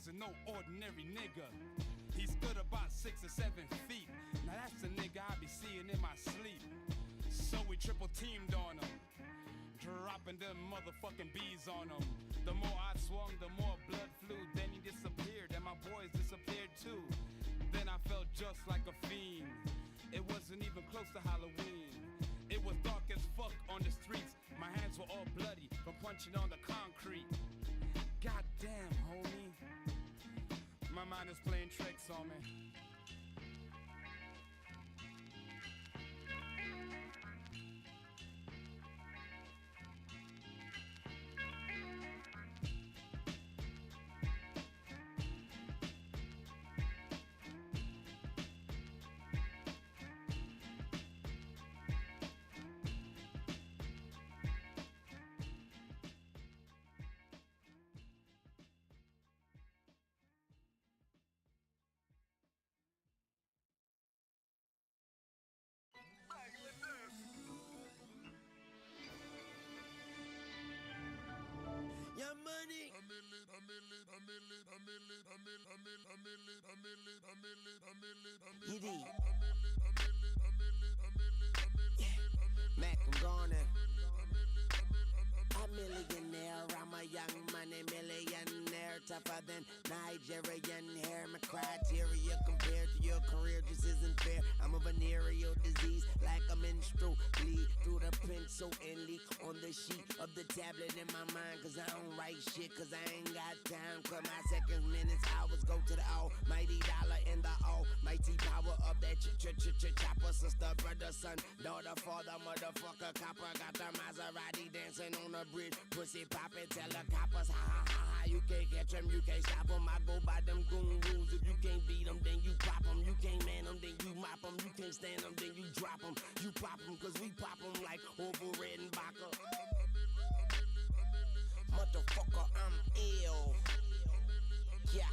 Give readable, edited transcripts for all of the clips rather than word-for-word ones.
wasn't no ordinary nigga. He stood about 6 or 7 feet. Now that's the nigga I be seeing in my sleep. So we triple teamed on him, dropping them motherfucking bees on him. The more I swung, the more blood flew. Then he disappeared, and my boys disappeared too. Then I felt just like a fiend. It wasn't even close to Halloween. It was dark as fuck on the streets. My hands were all bloody from punching on the concrete. Goddamn, homie. My mind is playing tricks on me. Mac, I'm gone. A millionaire, I'm a young money millionaire, tougher than Nigerian hair. My criteria compared to your career just isn't fair. I'm a venereal disease, like a menstrual bleed through the pencil and leak on the sheet of the tablet in my mind. Cause I don't write shit, cause I ain't got time. Cause my seconds, minutes, hours go to the almighty dollar and the almighty power of that chopper. Sister, brother, son, daughter, father, motherfucker, copper. Got the Maserati dancing on the bridge, pussy poppin', tell the coppers, ha ha ha ha. You can't catch them, you can't stop them. I go by them goon rules. If you can't beat them, then you pop them. You can't man them, then you mop them. You can't stand them, then you drop them. You pop them, cause we pop them like over red and vodka. Motherfucker, I'm ill. Yeah.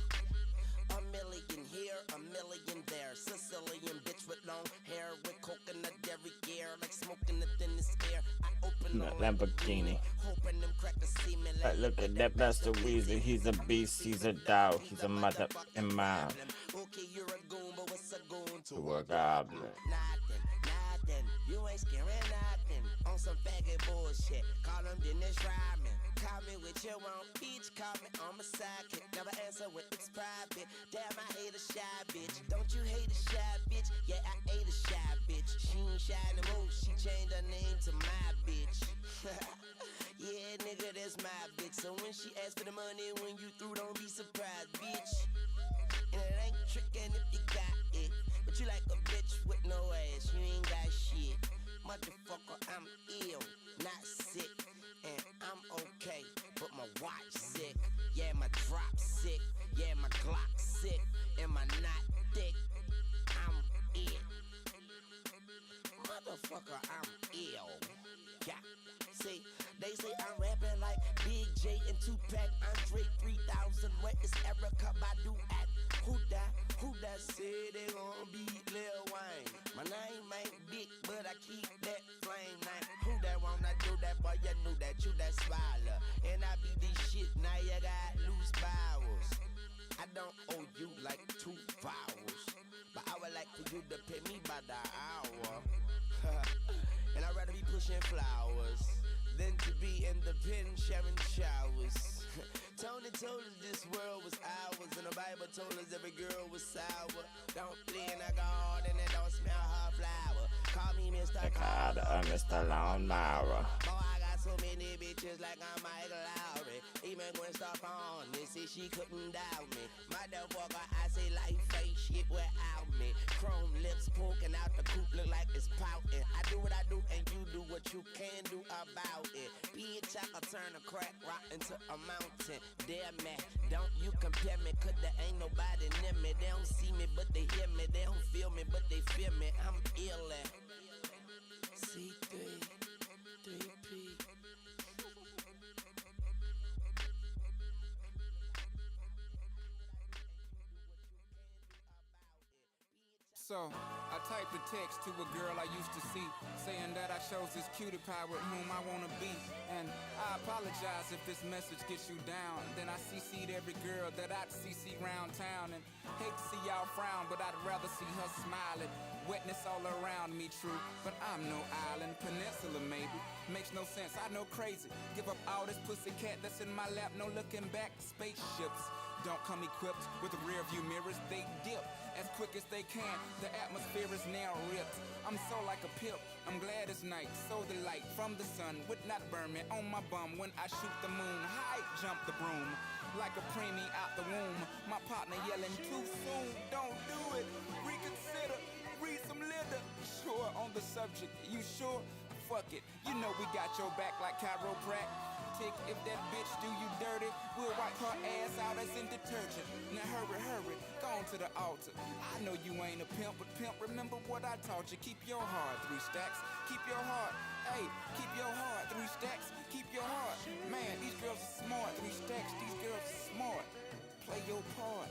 A million here, a million there. Sicilian bitch with long hair, with coconut every year, like smoking the thinnest air. I open that Lamborghini. Hoping them crackers see me like, Look at that Master Weezy. He's a beast, he's a dog, he's a mother in mine. Okay, you're a goon, but what's a goon To a goblin. Nothing, you ain't scaring nothing. On some faggot bullshit, call him Dennis Rodman. Call me with your own peach, call me on my sidekick. Never answer when it's private. Damn, I hate a shy bitch. Don't you hate a shy bitch? Yeah, I hate a shy bitch. She ain't shy no more, she changed her name to my bitch. Yeah, nigga, that's my bitch. So when she asks for the money, when you through, don't be surprised, bitch. And it ain't trickin' if you got it, but you like a bitch with no ass, you ain't got shit. Motherfucker, I'm ill, not sick, and I'm okay, but my watch sick. Yeah, my drop sick, yeah, my Glock sick, and my knot thick. I'm it. Motherfucker, I'm ill. Yeah, see, they say I'm rapping like Big J and Tupac, Andre 3000. Where is Erica Badu at? Who that say they gon' beat Lil Wayne? My name ain't big, but I keep that flame name. Who that wanna do that, boy? You knew that, you that smiler. And I be this shit, now you got loose bowels. I don't owe you like 2 vowels, but I would like for you to pay me by the hour. And I'd rather be pushing flowers than to be in the pen sharing showers. Tony told us this world was ours, and the Bible told us every girl was sour. Don't play in a garden and don't smell her flower. Call me Mr. Carter, Mr. Lawnmower. Boy, I got so many bitches like I'm Michael Lowry. Even Gwen Stefani said she couldn't doubt me. Motherfucker, I say life ain't shit without me. Chrome lips poking out the coop, look like it's pouting. I do what I do and you do what you can do about it. Bitch, I can turn a crack rock into a mountain. Damn man, don't you compare me, cause there ain't nobody near me. They don't see me, but they hear me. They don't feel me, but they feel me. I'm ill at C3, 3P. So I typed a text to a girl I used to see, saying that I chose this cutie pie with whom I wanna be. And I apologize if this message gets you down. Then I CC'd every girl that I'd CC round town. And hate to see y'all frown, but I'd rather see her smiling. Wetness all around me, true, but I'm no island. Peninsula, maybe. Makes no sense, I know crazy. Give up all this pussy cat that's in my lap, no looking back. Spaceships don't come equipped with rear view mirrors, they dip as quick as they can. The atmosphere is now ripped. I'm so like a pip. I'm glad it's night. So the light from the sun would not burn me on my bum when I shoot the moon. High jump the broom like a preemie out the womb. My partner yelling too soon. Don't do it. Reconsider. Read some litter. Sure on the subject. You sure? Fuck it. You know we got your back like chiropractic. If that bitch do you dirty, we'll wipe her ass out as in detergent. Now hurry, hurry, go on to the altar. I know you ain't a pimp, but pimp, remember what I taught you. Keep your heart, 3 stacks. Keep your heart, hey, keep your heart, 3 stacks. Keep your heart, man, these girls are smart. 3 stacks, these girls are smart. Play your part,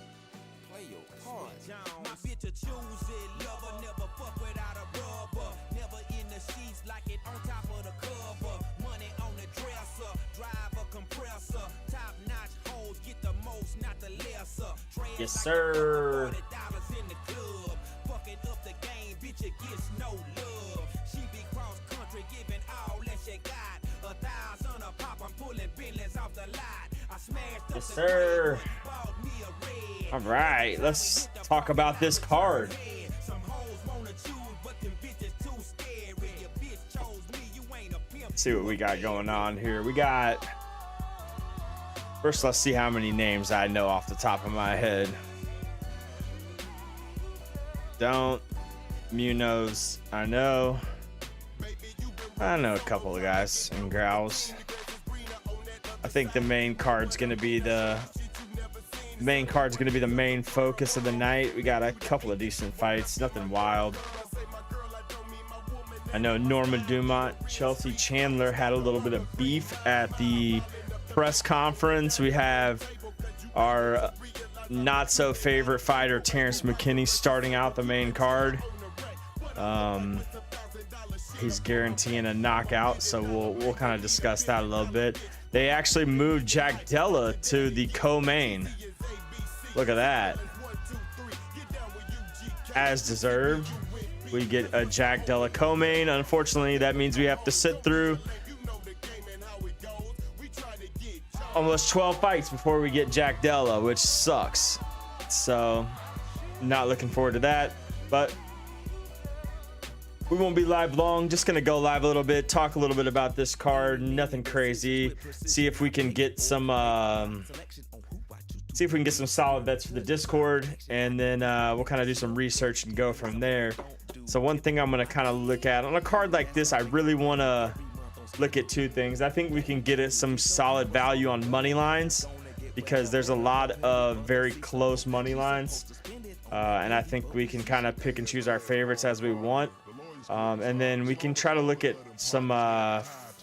play your part. My bitch a choosy lover, never fuck without a rubber. Never in the sheets like it on top of the cover. Money on the dresser, drive a compressor. Top notch hoes get the most, not the lesser. Yes, sir. $40 in the club. Fucking up the game, bitch, it gets no love. She be cross country, giving all that she got. 1,000 a pop, I'm pulling Bentleys off the lot. I smashed up yes, sir. All right, let's talk about this card. Let's see what we got going on here. We got, first let's see how many names I know off the top of my head. Don't Munoz, I know a couple of guys and growls. I think the main card's gonna be the main focus of the night. We got a couple of decent fights, nothing wild. I know Norma Dumont, Chelsea Chandler had a little bit of beef at the press conference. We have our not so favorite fighter Terrence McKinney starting out the main card. He's guaranteeing a knockout, so we'll kind of discuss that a little bit. They actually moved Jack Della to the co-main. Look at that. As deserved. We get a Jack Della co-main. Unfortunately, that means we have to sit through almost 12 fights before we get Jack Della, which sucks. So, not looking forward to that. But we won't be live long. Just gonna go live a little bit, talk a little bit about this card. Nothing crazy. See if we can get some solid bets for the Discord, and then we'll kind of do some research and go from there. So one thing I'm going to kind of look at on a card like this, I really want to look at 2 things. I think we can get it some solid value on money lines, because there's a lot of very close money lines, and I think we can kind of pick and choose our favorites as we want, and then we can try to look at some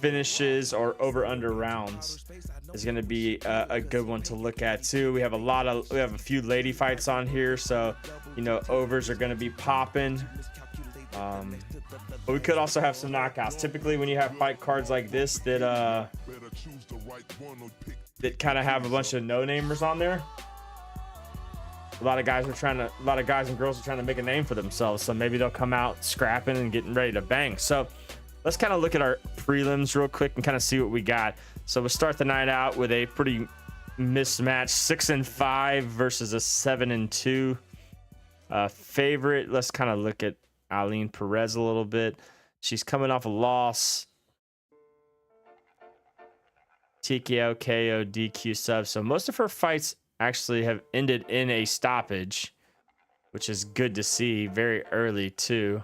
finishes or over under rounds. Is going to be a good one to look at too. We have a few lady fights on here, so you know overs are going to be popping. But we could also have some knockouts. Typically, when you have fight cards like this that kind of have a bunch of no-namers on there, a lot of guys and girls are trying to make a name for themselves. So maybe they'll come out scrapping and getting ready to bang. So let's kind of look at our prelims real quick and kind of see what we got. So we'll start the night out with a pretty mismatched 6-5 versus a 7-2 favorite. Let's kind of look at Eileen Perez a little bit. She's coming off a loss. TKO, KO, DQ sub. So most of her fights actually have ended in a stoppage, which is good to see very early too.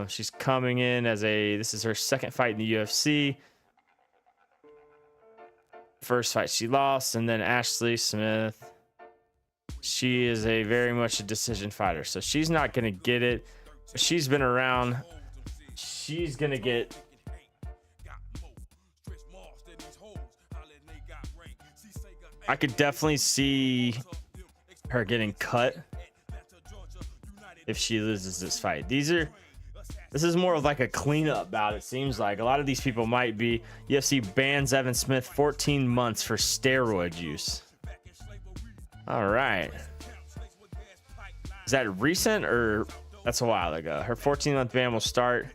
She's coming in as this is her second fight in the UFC. First fight she lost, and then Ashley Smith. She is very much a decision fighter, so she's not going to get it. She's been around. She's going to get I could definitely see her getting cut. if she loses this fight. This is more of like a cleanup bout, it seems like. A lot of these people might be. UFC bans Evan Smith 14 months for steroid use. All right. Is that recent or that's a while ago? Her 14-month ban will start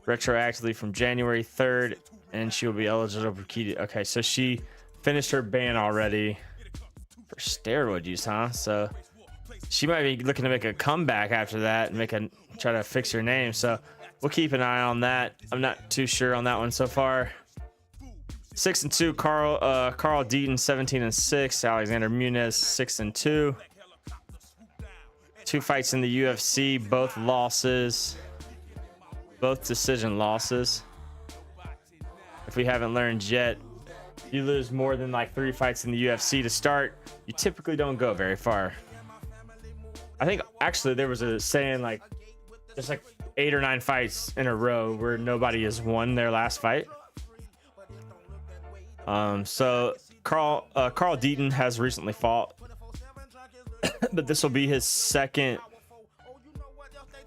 retroactively from January 3rd, and she will be eligible for key. Okay, so she finished her ban already for steroid use, huh? So she might be looking to make a comeback after that and try to fix her name. So we'll keep an eye on that. I'm not too sure on that one so far. 6-2, Carl Deaton 17-6, Alexander Muniz 6-2. 2 fights in the UFC, both losses, both decision losses. If we haven't learned yet, you lose more than like 3 fights in the UFC to start, you typically don't go very far. I think actually there was a saying like there's like 8 or 9 fights in a row where nobody has won their last fight. So Carl Deaton has recently fought, but this will be his second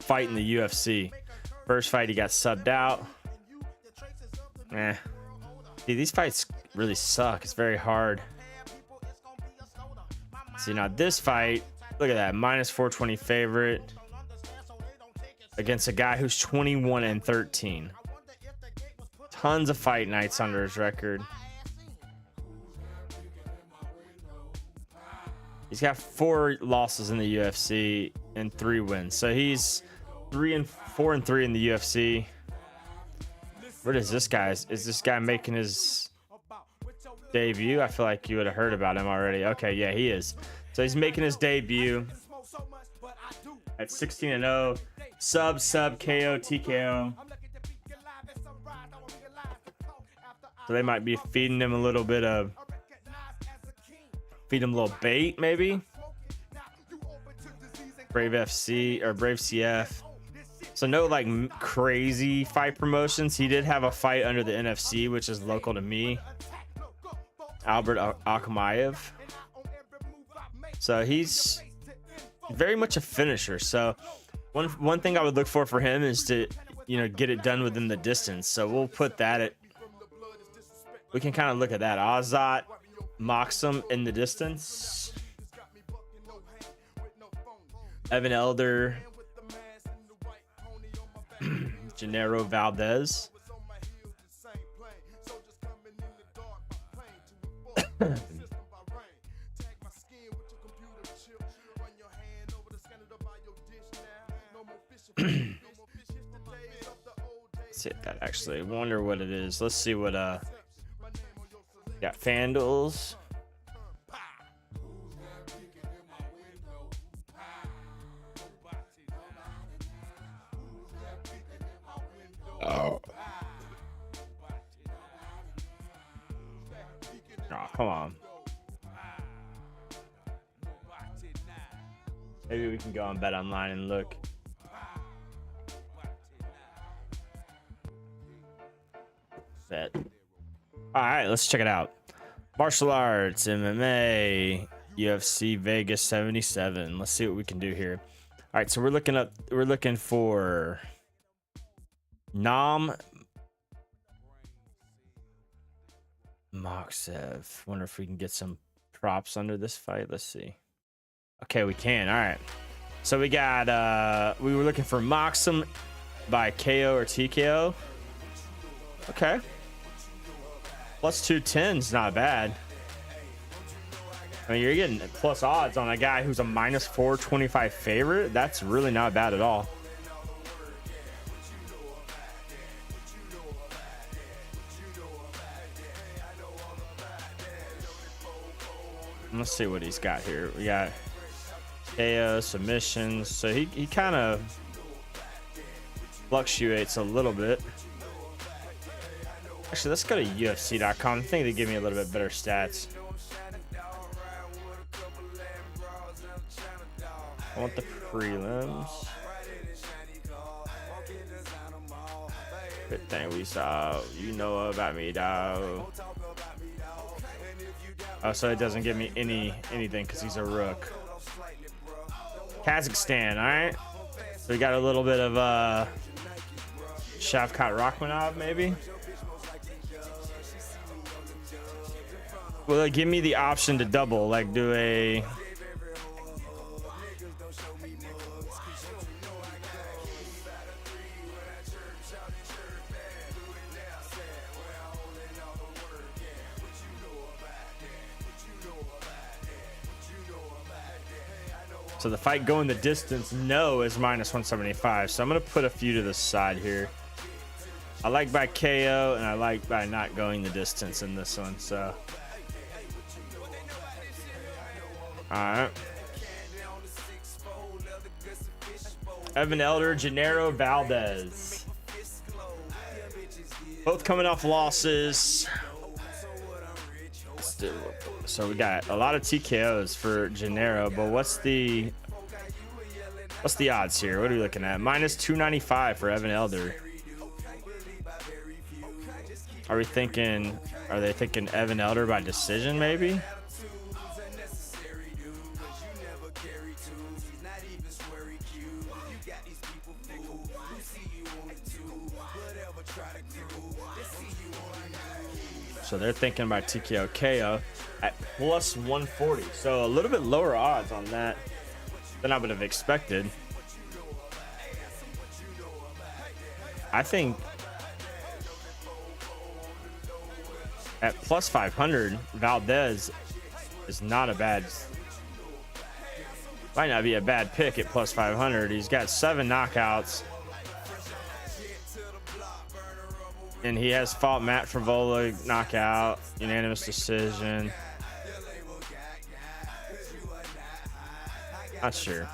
fight in the UFC. First fight he got subbed out. See, these fights really suck. It's very hard. See, now this fight, look at that, -420 favorite against a guy who's 21-13. Tons of fight nights under his record. He's got 4 losses in the UFC and 3 wins. So he's 4-3 in the UFC. Where is this guy? Is this guy making his debut? I feel like you would have heard about him already. Okay, yeah, he is. So he's making his debut at 16-0. Sub, KO, TKO. So they might be feeding him a little bit of... Feed him a little bait, maybe. Brave FC or Brave CF. So no like crazy fight promotions. He did have a fight under the NFC, which is local to me. Albert Akhmaev. So he's very much a finisher. So one thing I would look for him is to get it done within the distance. So we'll put that at. We can kind of look at that. Azat Moxham in the distance. Evan Elder. Gennaro Valdez. Let's hit that actually. Wonder what it is. Let's see what got Fandles. Oh, come on. Maybe we can go on Bet Online and look. Bet. All right, let's check it out. Martial arts, MMA, UFC Vegas 77. Let's see what we can do here. All right, so we're looking for Nam Moxev. Wonder if we can get some props under this fight. Let's see. Okay, we can. All right. So we got we were looking for Moxem by KO or TKO. Okay. Plus 210 is not bad. I mean, you're getting plus odds on a guy who's a -425 favorite. That's really not bad at all. Let's see what he's got here. We got KO, submissions. So he kind of fluctuates a little bit. Actually, let's go to UFC.com. I think they give me a little bit better stats. I want the prelims. Good thing we saw. You know about me, dog. Oh, so it doesn't give me anything because he's a rook. Kazakhstan, all right. We got a little bit of Shavkat Rakhmonov, maybe. Will it give me the option to double, like do a... So the fight going the distance, no, is minus 175. So I'm going to put a few to the side here. I like by KO, and I like by not going the distance in this one. So, all right. Evan Elder, Gennaro Valdez. Both coming off losses. So we got a lot of TKOs for Gennaro, but what's the odds here? What are we looking at? Minus 295 for Evan Elder. Are they thinking Evan Elder by decision, maybe? So they're thinking by TKO KO at plus 140. So a little bit lower odds on that than I would have expected. I think at plus 500, Valdez is not a bad, might not be a bad pick at plus 500. He's got 7 knockouts. And he has fought Matt Frivola, knockout, unanimous decision. Not sure.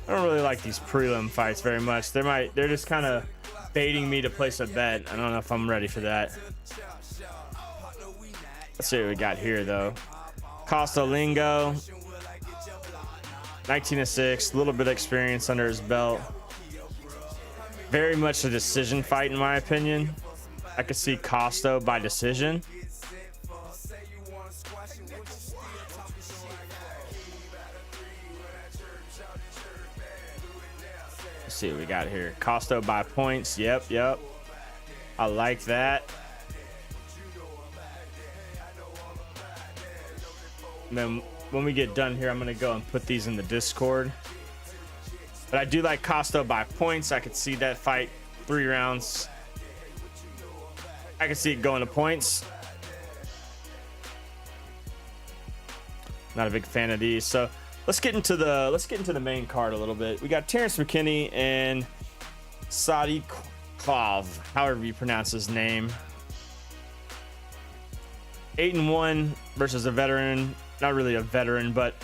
I don't really like these prelim fights very much. They're just kind of baiting me to place a bet. I don't know if I'm ready for that. Let's see what we got here, though. Costa Lingo, 19-6, a little bit of experience under his belt. Very much a decision fight, in my opinion. I could see Costa by decision. Let's see what we got here. Costa by points. Yep. I like that. And then when we get done here, I'm going to go and put these in the Discord. But I do like Costa by points. I could see that fight 3 rounds. I could see it going to points. Not a big fan of these. So let's get into the main card a little bit. We got Terrence McKinney and Sadiq Klav, however you pronounce his name. 8-1 versus a veteran. Not really a veteran, but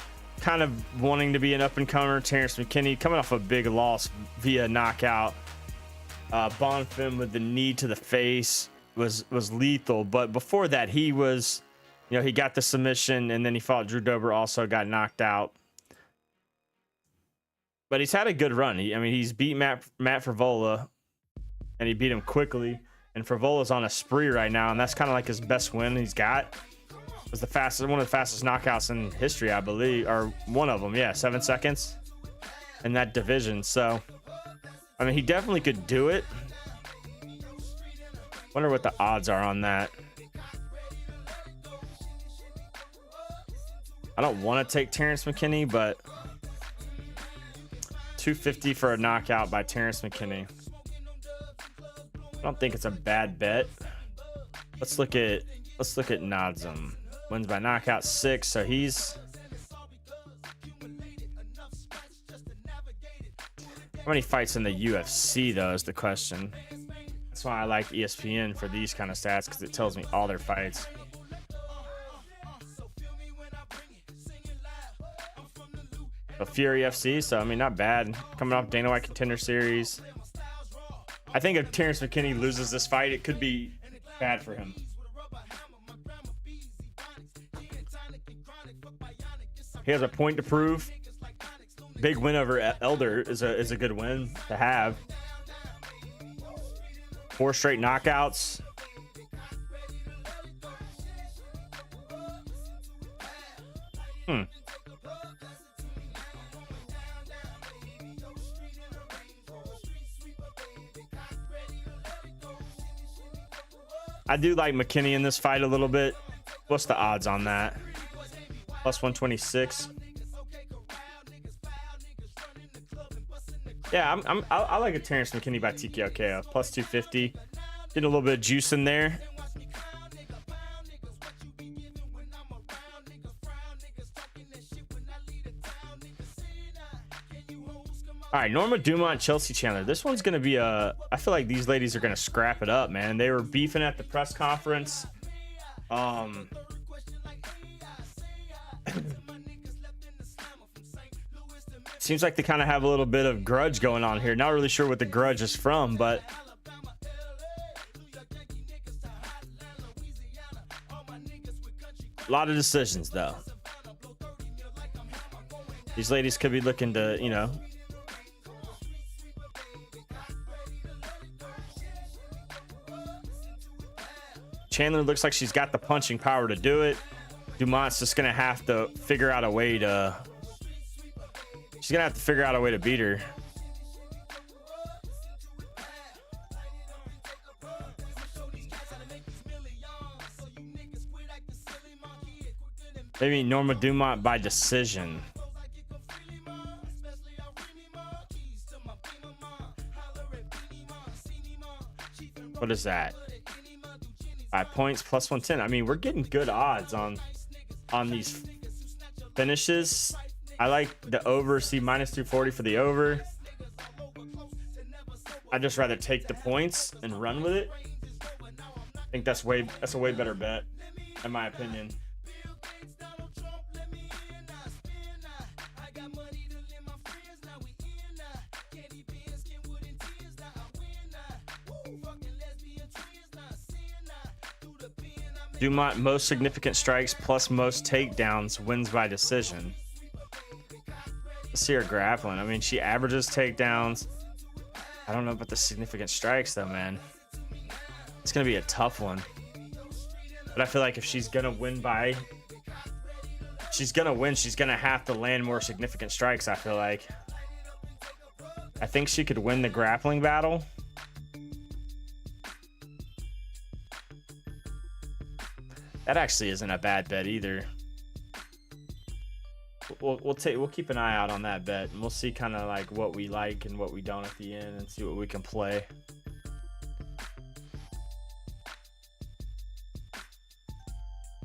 kind of wanting to be an up-and-comer. Terrence McKinney coming off a big loss via knockout. Bonfim with the knee to the face was lethal, but before that he was, he got the submission, and then he fought Drew Dober, also got knocked out. But he's had a good run. He's beat Matt Frivola, and he beat him quickly. And Frivola's on a spree right now, and that's kind of like his best win he's got. Was one of the fastest knockouts in history, I believe, or one of them. Yeah, 7 seconds in that division. So, he definitely could do it. Wonder what the odds are on that. I don't want to take Terrence McKinney, but 250 for a knockout by Terrence McKinney. I don't think it's a bad bet. Let's look at Nadzim. Wins by knockout 6, so he's... How many fights in the UFC, though, is the question. That's why I like ESPN for these kind of stats, because it tells me all their fights. So Fury FC, so not bad. Coming off Dana White Contender Series. I think if Terrence McKinney loses this fight, it could be bad for him. He has a point to prove. Big win over Elder is a good win to have. 4 straight knockouts. I do like McKinney in this fight a little bit. What's the odds on that? Plus 126. Yeah, I like a Terrence McKinney by TKO KO. Plus 250. Get a little bit of juice in there. All right, Norma Dumont, Chelsea Chandler. This one's going to be a... I feel like these ladies are going to scrap it up, man. They were beefing at the press conference. Seems like they kind of have a little bit of grudge going on here. Not really sure what the grudge is from, but... a lot of decisions, though. These ladies could be looking to, you know... Chandler looks like she's got the punching power to do it. Dumont's just gonna have to figure out a way to... she's gonna have to figure out a way to beat her. Maybe Norma Dumont by decision. What is that? 5 points plus 110. I mean, we're getting good odds on these finishes. I like the over. See, minus 240 for the over. I'd just rather take the points and run with it. I think that's a way better bet, in my opinion. Dumont, most significant strikes plus most takedowns, wins by decision. Let's see her grappling. I mean, she averages takedowns. I don't know about the significant strikes, though, man. It's going to be a tough one. But I feel like if she's going to win by... she's going to win, she's going to have to land more significant strikes, I feel like. I think she could win the grappling battle. That actually isn't a bad bet either. We'll keep an eye out on that bet, and we'll see kind of like what we like and what we don't at the end, and see what we can play.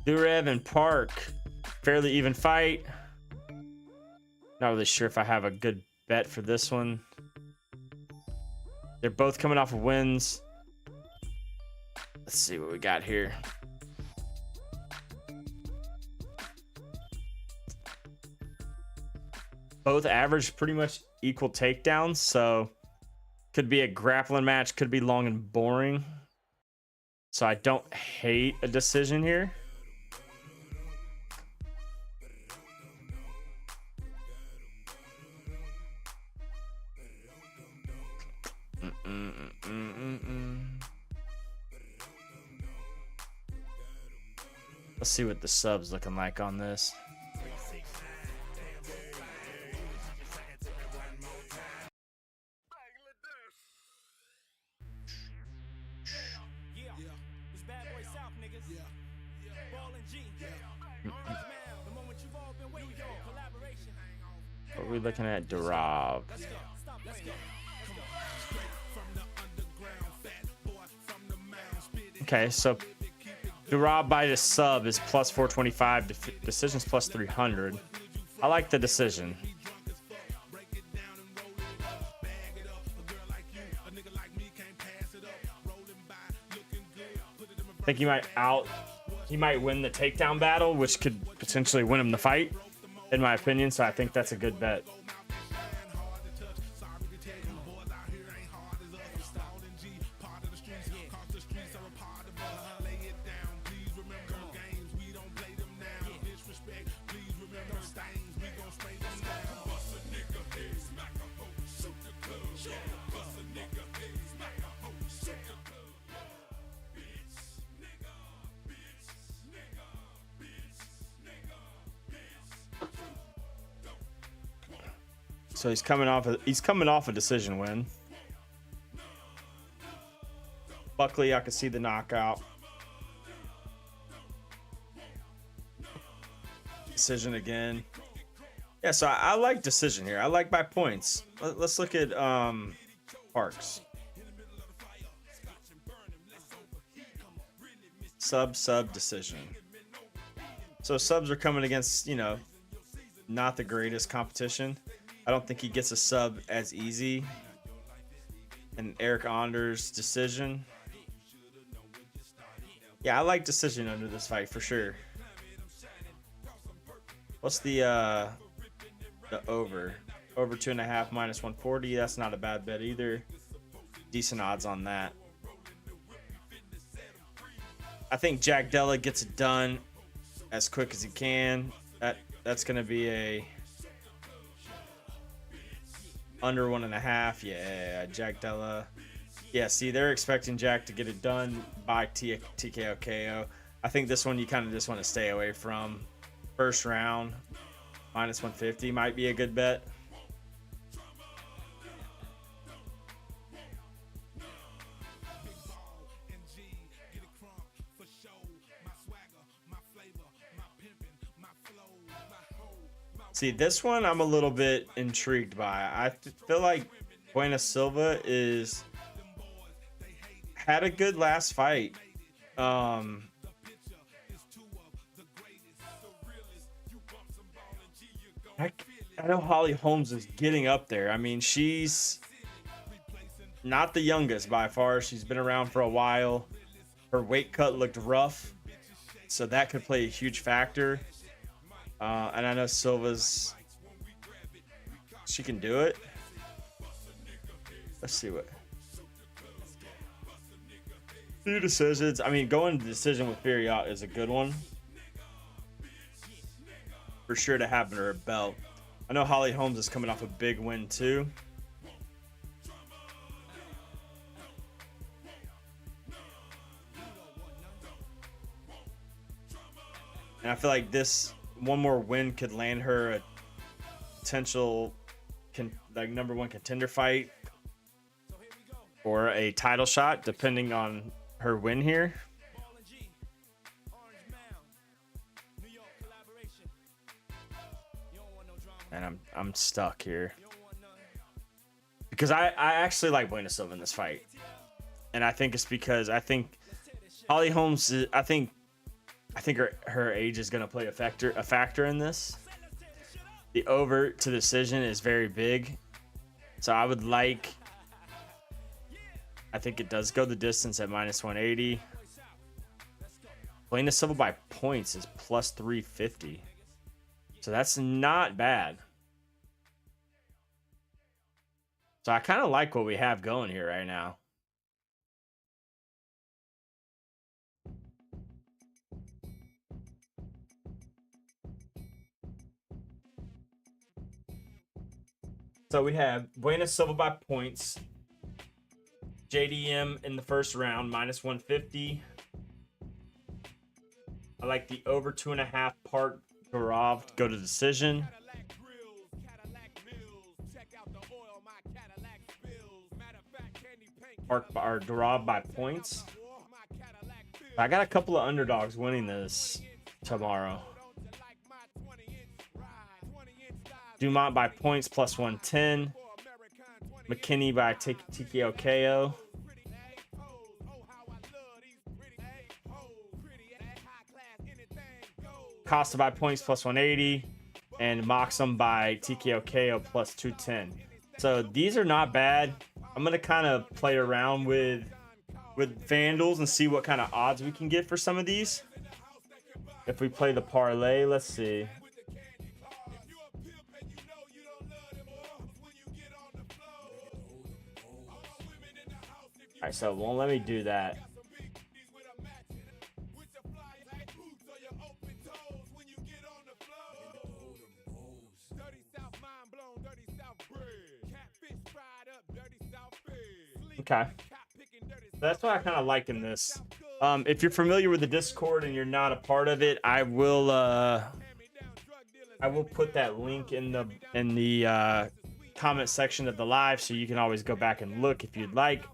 Durev and Park, fairly even fight. Not really sure if I have a good bet for this one. They're both coming off of wins. Let's see what we got here. Both average pretty much equal takedowns, so could be a grappling match, could be long and boring. So I don't hate a decision here. Let's see what the sub's looking like on this. What are we looking at? Durab. Okay, so Durab by the sub is plus 425. Decision's plus 300. I like the decision. I think he might win the takedown battle, which could potentially win him the fight, in my opinion. So I think that's a good bet. So he's coming off a decision win. Buckley, I can see the knockout. Decision again. Yeah, so I like decision here. I like by points. Let's look at Parks. Sub decision. So subs are coming against, you know, not the greatest competition. I don't think he gets a sub as easy. And Eric Anders decision. Yeah, I like decision under this fight for sure. What's the over? Over 2.5 minus 140. That's not a bad bet either. Decent odds on that. I think Jack Della gets it done as quick as he can. That's gonna be a under 1.5. Yeah, Jack Della. Yeah, see, they're expecting Jack to get it done by TKO KO. I think this one you kind of just want to stay away from. First round, minus 150 might be a good bet. See, this one I'm a little bit intrigued by. I feel like Buena Silva had a good last fight. I know Holly Holmes is getting up there. I mean, she's not the youngest by far. She's been around for a while. Her weight cut looked rough, so that could play a huge factor. And I know she can do it. Let's see what. 2 decisions. I mean, going to decision with Furiat is a good one. For sure to have her belt. I know Holly Holmes is coming off a big win too. And I feel like this one more win could land her a potential number 1 contender fight or a title shot, depending on her win here. And I'm stuck here because I actually like Buena Silva in this fight, and I think it's because I think Holly Holmes I think her age is going to play a factor in this. The over to decision is very big, so I think it does go the distance at minus 180. Buena Silva by points is plus 350, so that's not bad. So I kind of like what we have going here right now. So we have Buena Silva by points. JDM in the first round, minus 150. I like the over 2.5 Park Gaurav to go to decision. Park or Gaurav by points. I got a couple of underdogs winning this tomorrow. Dumont by points plus 110. McKinney by TKO KO. Costa by points plus 180. And Moxham by TKO KO plus 210. So these are not bad. I'm going to kind of play around with FanDuels and see what kind of odds we can get for some of these. If we play the parlay, let's see. All right, so it won't let me do that. Okay. That's what I kind of like in this. If you're familiar with the Discord and you're not a part of it, I will put that link in the comment section of the live, so you can always go back and look if you'd like.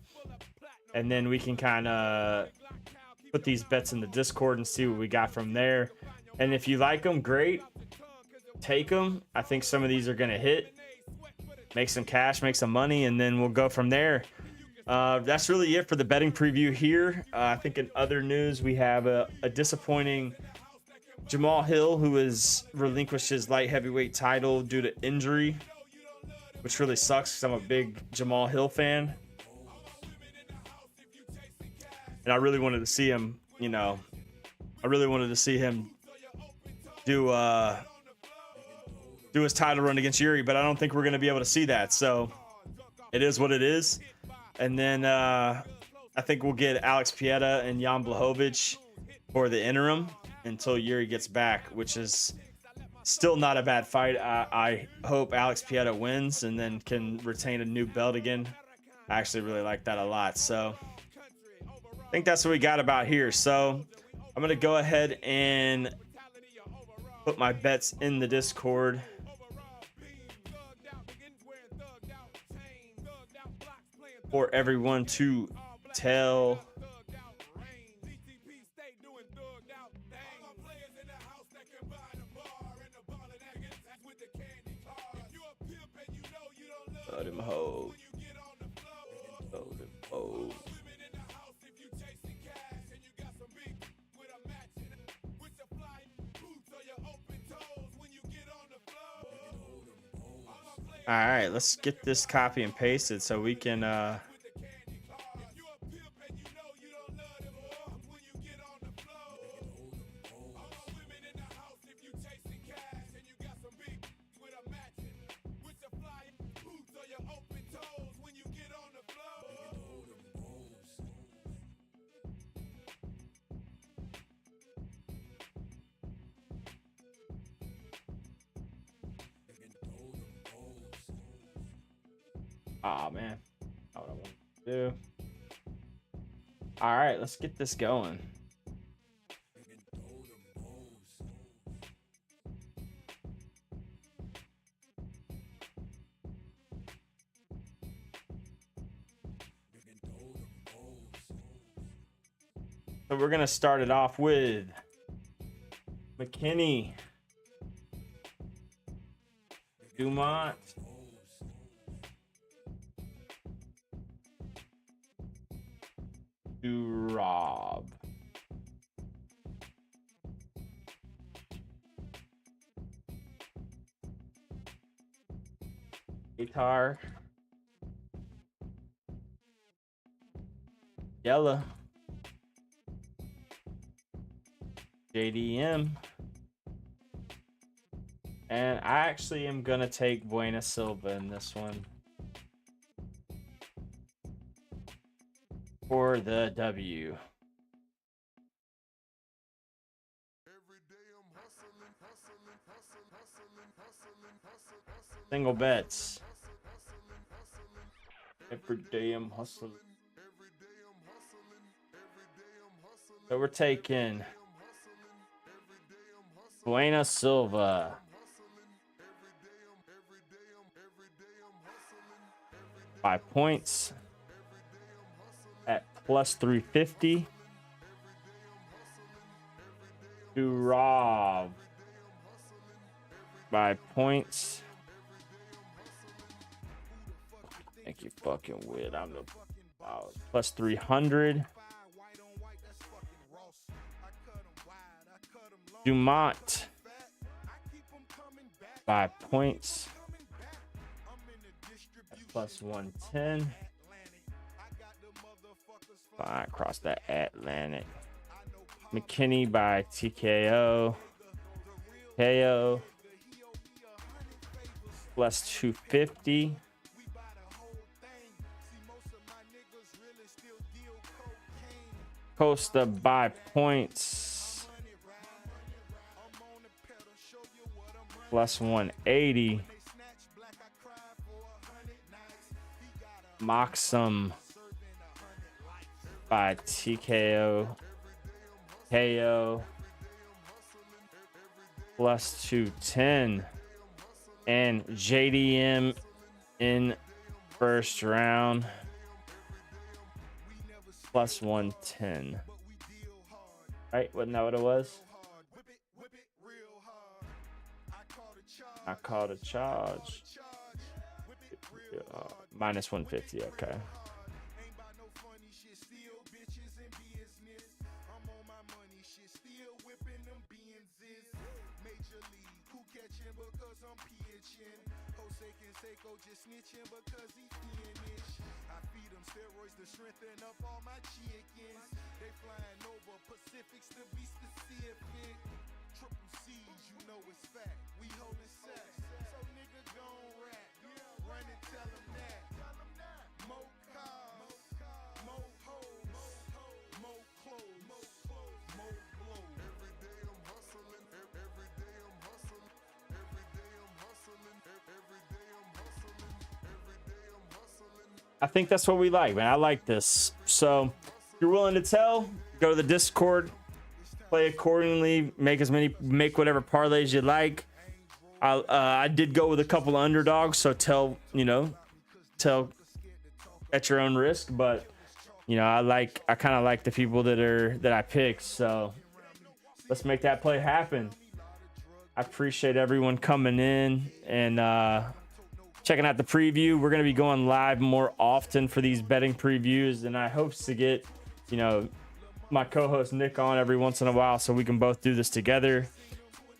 And then we can kind of put these bets in the Discord and see what we got from there. And if you like them, great. Take them. I think some of these are going to hit. Make some cash, make some money, and then we'll go from there. That's really it for the betting preview here. I think in other news, we have a disappointing Jamal Hill, who has relinquished his light heavyweight title due to injury, which really sucks because I'm a big Jamal Hill fan. And I really wanted to see him, you know, do his title run against Yuri, but I don't think we're going to be able to see that. So it is what it is. And then I think we'll get Alex Pieta and Jan Blachowicz for the interim until Yuri gets back, which is still not a bad fight. I hope Alex Pieta wins and then can retain a new belt again. I actually really like that a lot. So I think that's what we got about here. So I'm going to go ahead and put my bets in the Discord. For everyone to tell. Throw them hoes. Throw them hoes. All right, let's get this copy and pasted so we can oh man, not what I want to do. All right, let's get this going. So we're gonna start it off with McKinney, Dumont, Rob. Guitar. Yella. JDM. And I actually am gonna take Buena Silva in this one for the W. Single bets. Every day I'm hustling. So we're taking Buena Silva. Five points at plus 350. To Rob. 5 points. Think you fucking weird. I'm the plus 300. Dumont. 5 points. Plus 110. Fine, cross that Atlantic. McKinney by TKO. KO. Plus 250. Costa by points. Plus 180. Moxum by TKO. KO. Plus 210. And JDM in first round. Plus 110. Right? Wasn't that what it was? I called a charge. Minus 150. Okay. Just snitching because he fiendish. I feed him steroids to strengthen up all my chickens. They flying over Pacifics to be specific. Triple C's, you know it's fact. We holding sacks, so nigga gon' rap. Run and tell him that. More cars, more hoes, more clothes, more blows. Every day I'm hustling. Every day I'm hustling. Every day I'm hustling. Every day I'm hustling. Every day I'm hustling. I think that's what we like, man. I like this. So if you're willing to tell, go to the Discord, play accordingly, make whatever parlays you like. I did go with a couple of underdogs, so tell at your own risk, but I kind of like the people that I picked. So let's make that play happen. I appreciate everyone coming in and checking out the preview. We're going to be going live more often for these betting previews, and I hope to get my co-host Nick on every once in a while so we can both do this together.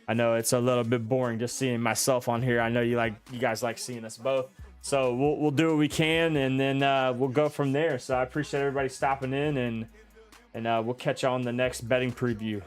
I know it's a little bit boring just seeing myself on here. I know you guys like seeing us both, so we'll do what we can, and then we'll go from there. So I appreciate everybody stopping in, and we'll catch you on the next betting preview.